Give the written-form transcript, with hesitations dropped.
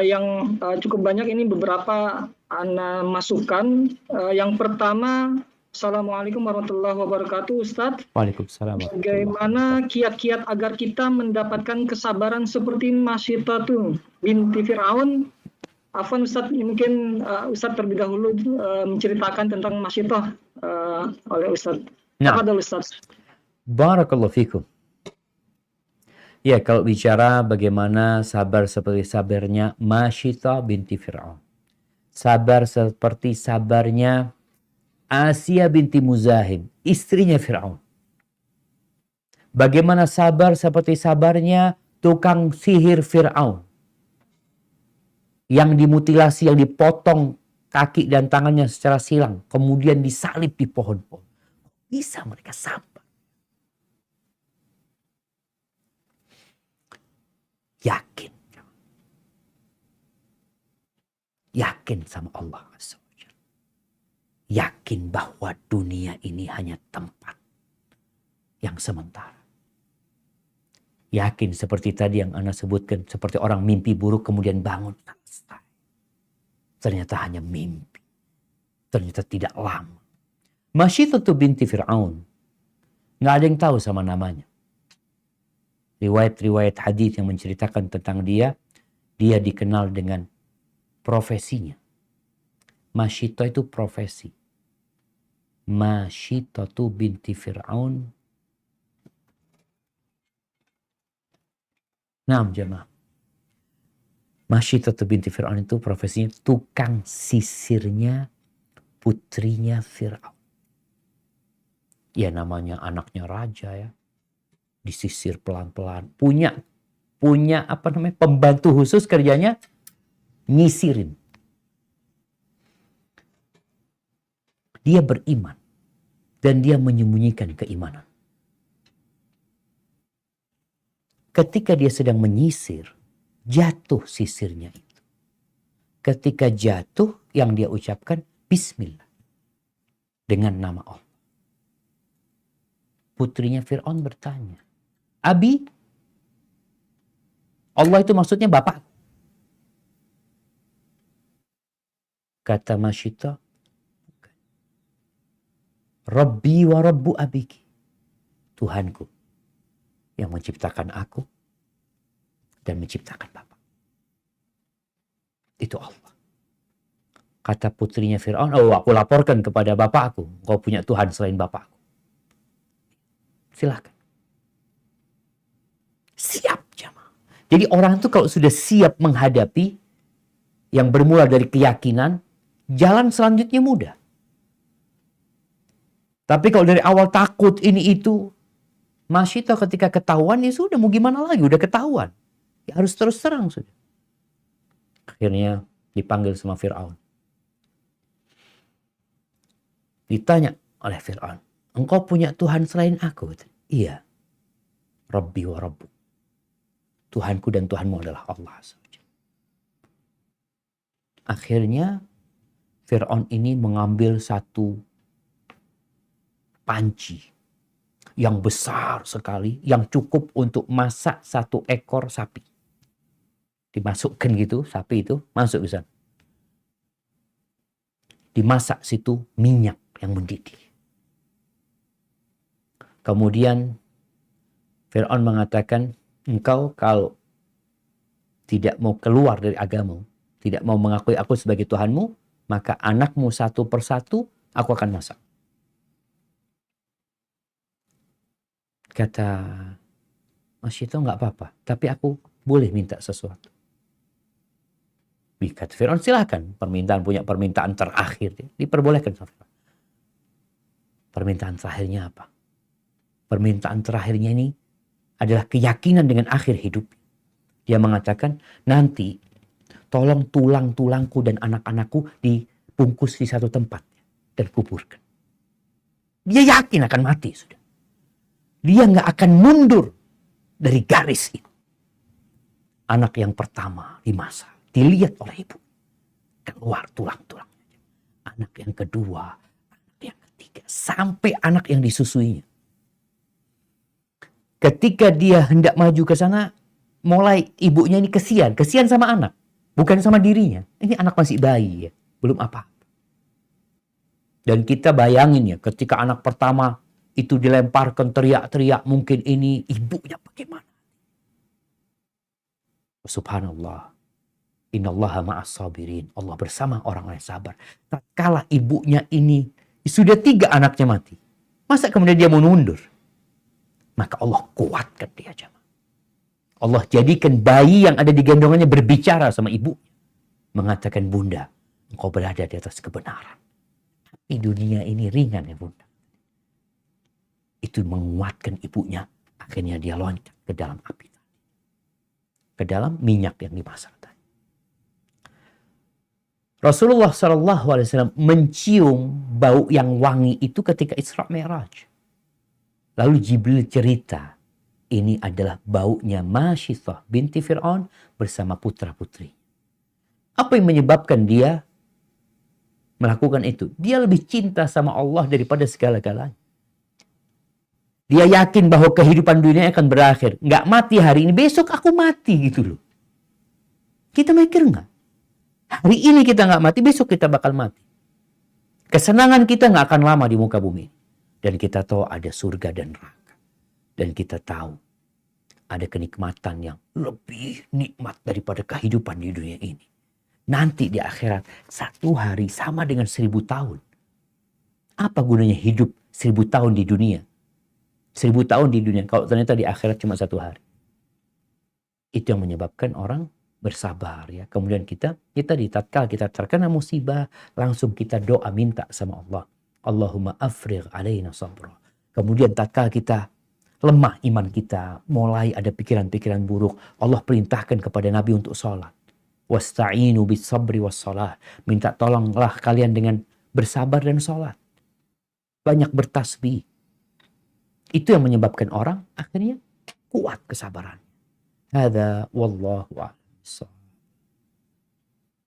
yang cukup banyak. Ini beberapa ana masukan. Yang pertama, Assalamualaikum warahmatullahi wabarakatuh, Ustadz. Waalaikumsalam. Bagaimana kiat-kiat agar kita mendapatkan kesabaran seperti Masyiatatu binti Fir'aun? Afwan Ustadz, mungkin Ustadz terlebih dahulu menceritakan tentang Masyiatah oleh Ustadz. Nah, Tafadhol Ustadz. Barakallahu fikum. Ya, kalau bicara bagaimana sabar seperti sabarnya Masyiatah binti Fir'aun. Sabar seperti sabarnya Asia binti Muzahim, istrinya Fir'aun. Bagaimana sabar seperti sabarnya tukang sihir Fir'aun. Yang dimutilasi, yang dipotong kaki dan tangannya secara silang. Kemudian disalib di pohon-pohon. Bisa mereka sabar. Yakin. Yakin sama Allah. Yakin bahwa dunia ini hanya tempat yang sementara. Yakin seperti tadi yang Ana sebutkan. Seperti orang mimpi buruk kemudian bangun. Selesai. Ternyata hanya mimpi. Ternyata tidak lama. Masyiatatu binti Fir'aun. Nggak ada yang tahu sama namanya. Riwayat-riwayat hadis yang menceritakan tentang dia dikenal dengan profesinya. Masyiatah itu profesi. Masyiatatu binti Fir'aun. Nah, jemaah. Masyiatatu binti Fir'aun itu profesinya tukang sisirnya putrinya Fir'aun. Ya namanya anaknya raja ya. Disisir pelan-pelan. Punya pembantu khusus kerjanya nyisirin. Dia beriman dan dia menyembunyikan keimanan. Ketika dia sedang menyisir, jatuh sisirnya itu. Ketika jatuh, yang dia ucapkan Bismillah dengan nama Allah. Putrinya Fir'aun bertanya, Abi, Allah itu maksudnya bapak. Kata Masyiatah, Rabbi wa Rabbu abiki. Tuhanku yang menciptakan aku dan menciptakan bapak. Itu Allah. Kata putrinya Fir'aun, aku laporkan kepada bapakku. Kau punya Tuhan selain bapakku. Silakan. Siap jamaah. Jadi orang itu kalau sudah siap menghadapi yang bermula dari keyakinan, jalan selanjutnya mudah. Tapi kalau dari awal takut ini itu, Masyiatah ketika ketahuan ya sudah mau gimana lagi, udah ketahuan. Ya harus terus terang sudah. Akhirnya dipanggil sama Fir'aun. Ditanya oleh Fir'aun, engkau punya Tuhan selain aku? Iya. Rabbi wa Rabbu. Tuhanku dan Tuhanmu adalah Allah. Akhirnya Fir'aun ini mengambil satu panci yang besar sekali, yang cukup untuk masak satu ekor sapi. Dimasukkan gitu, sapi itu masuk ke sana. Dimasak situ minyak yang mendidih. Kemudian Fir'aun mengatakan, engkau kalau tidak mau keluar dari agamamu, tidak mau mengakui aku sebagai Tuhanmu, maka anakmu satu persatu aku akan masak. Kata Masyiatah, nggak apa-apa, tapi aku boleh minta sesuatu. Kata Fir'aun, silakan. Punya permintaan terakhir. Diperbolehkan sama Fir'aun. Permintaan terakhirnya apa? Permintaan terakhirnya ini adalah keyakinan dengan akhir hidup. Dia mengatakan, nanti tolong tulang-tulangku dan anak-anakku dibungkus di satu tempat dan kuburkan. Dia yakin akan mati sudah. Dia nggak akan mundur dari garis itu. Anak yang pertama dimasak, dilihat oleh ibu, keluar tulang-tulangnya. Anak yang kedua, anak yang ketiga, sampai anak yang disusuinya. Ketika dia hendak maju ke sana, mulai ibunya ini kesian sama anak. Bukan sama dirinya. Ini anak masih bayi ya. Belum apa. Dan kita bayangin ya, ketika anak pertama itu dilemparkan teriak-teriak, mungkin ini ibunya bagaimana? Subhanallah. Innallaha ma'as sabirin. Allah bersama orang yang sabar. Tatkala ibunya ini sudah 3 anaknya mati. Masa kemudian dia mau mundur? Maka Allah kuatkan dia, jemaah. Allah jadikan bayi yang ada di gendongannya berbicara sama ibu. Mengatakan, Bunda, engkau berada di atas kebenaran. Tapi dunia ini ringan ya Bunda. Itu menguatkan ibunya. Akhirnya dia loncat ke dalam api. Ke dalam minyak yang dimasak tadi. Rasulullah SAW mencium bau yang wangi itu ketika Isra Mi'raj. Lalu Jibril cerita, ini adalah baunya Masyithah binti Fir'aun bersama putra-putri. Apa yang menyebabkan dia melakukan itu? Dia lebih cinta sama Allah daripada segala-galanya. Dia yakin bahwa kehidupan dunia akan berakhir. Nggak mati hari ini, besok aku mati gitu loh. Kita mikir nggak? Hari ini kita nggak mati, besok kita bakal mati. Kesenangan kita nggak akan lama di muka bumi. Dan kita tahu ada surga dan neraka. Dan kita tahu ada kenikmatan yang lebih nikmat daripada kehidupan di dunia ini. Nanti di akhirat, 1 hari sama dengan 1000 tahun. Apa gunanya hidup 1000 tahun di dunia? 1000 tahun di dunia, kalau ternyata di akhirat cuma 1 hari. Itu yang menyebabkan orang bersabar ya. Kemudian kita tatkala kita terkena musibah, langsung kita doa minta sama Allah. Allahumma afrigh alaina sabra. Kemudian tatkala kita lemah iman kita, mulai ada pikiran-pikiran buruk, Allah perintahkan kepada Nabi untuk sholat. Wasta'inu bis sabri was shalah. Minta tolonglah kalian dengan bersabar dan sholat. Banyak bertasbih. Itu yang menyebabkan orang akhirnya kuat kesabaran. Hadza wallahu a'lam.